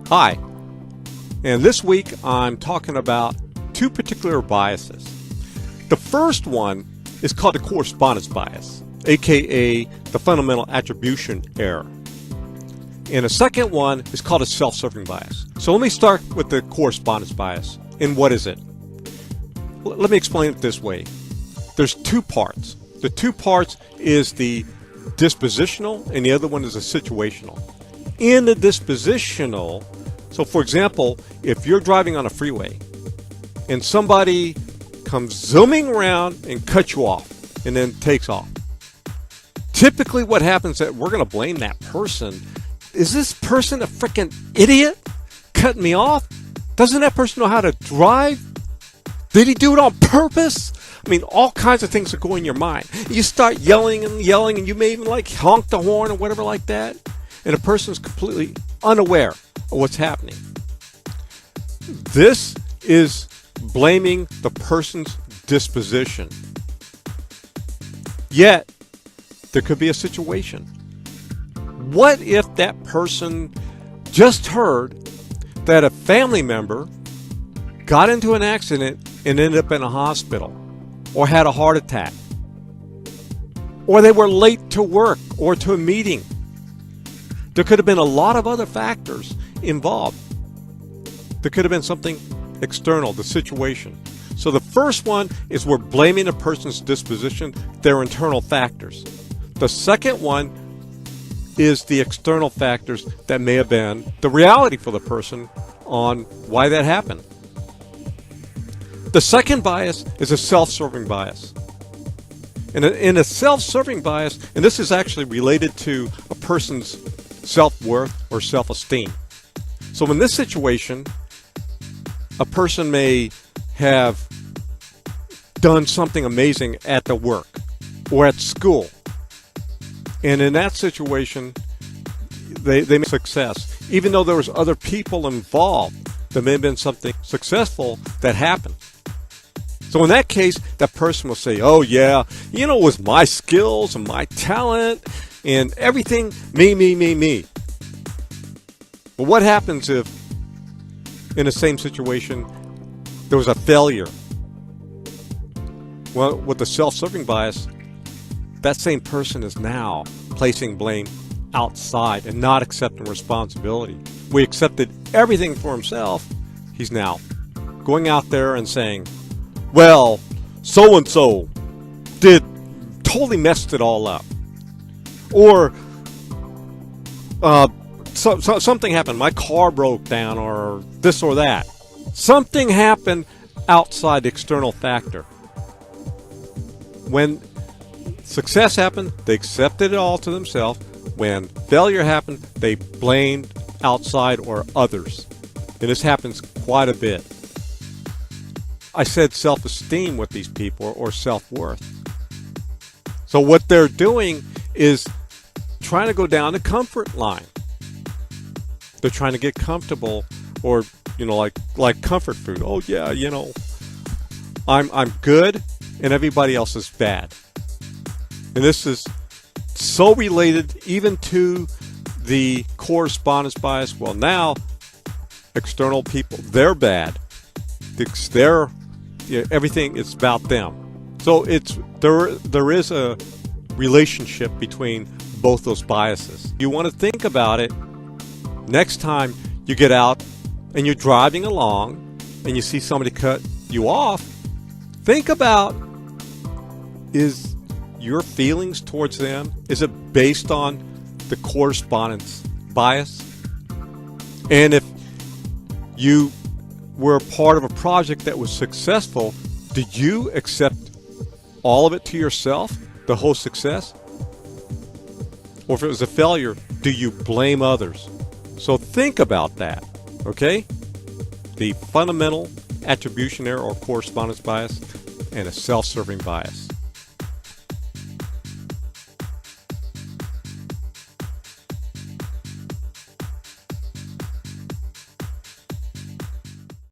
Hi, and this week I'm talking about two particular biases. The first one is called the correspondence bias, aka the fundamental attribution error. And the second one is called a self-serving bias. So let me start with the correspondence bias. And what is it? Let me explain it this way. There's two parts. The two parts is the dispositional and the other one is the situational. In the dispositional, so for example, if you're driving on a freeway and somebody comes zooming around and cuts you off and then takes off, typically what happens is that we're going to blame that person. Is this person a freaking idiot cutting me off? Doesn't that person know how to drive? Did he do it on purpose? I mean, all kinds of things are going in your mind. You start yelling and yelling, and you may even like honk the horn or whatever like that, and a person is completely unaware of what's happening. This is blaming the person's disposition. Yet, there could be a situation. What if that person just heard that a family member got into an accident and ended up in a hospital, or had a heart attack, or they were late to work or to a meeting? There could have been a lot of other factors involved. There could have been something external, the situation. So the first one is we're blaming a person's disposition, their internal factors. The second one is the external factors that may have been the reality for the person on why that happened. The second bias is a self-serving bias. In a self-serving bias, and this is actually related to a person's self-worth or self-esteem. So in this situation, a person may have done something amazing at the work or at school. And in that situation, they make success. Even though there was other people involved, there may have been something successful that happened. So in that case, that person will say, oh yeah, it was my skills and my talent and everything, me. But what happens if, in the same situation, there was a failure? Well, with the self-serving bias, that same person is now placing blame outside and not accepting responsibility. We accepted everything for himself. He's now going out there and saying, well, so-and-so totally messed it all up. Or something happened. My car broke down or this or that. Something happened outside the external factor. When success happened, they accepted it all to themselves. When failure happened, they blamed outside or others. And this happens quite a bit. I said self-esteem with these people or self-worth. So what they're doing is trying to go down the comfort line. They're trying to get comfortable, or like comfort food. Oh yeah, I'm good and everybody else is bad. And this is so related even to the correspondence bias. Well, now external people, they're bad. Everything is about them. So there is a relationship between both those biases. You want to think about it next time you get out and you're driving along and you see somebody cut you off. Think about, is your feelings towards them, is it based on the correspondence bias? And if you were a part of a project that was successful, did you accept all of it to yourself, the whole success? Or if it was a failure, do you blame others? So think about that, okay? The fundamental attribution error or correspondence bias and a self-serving bias.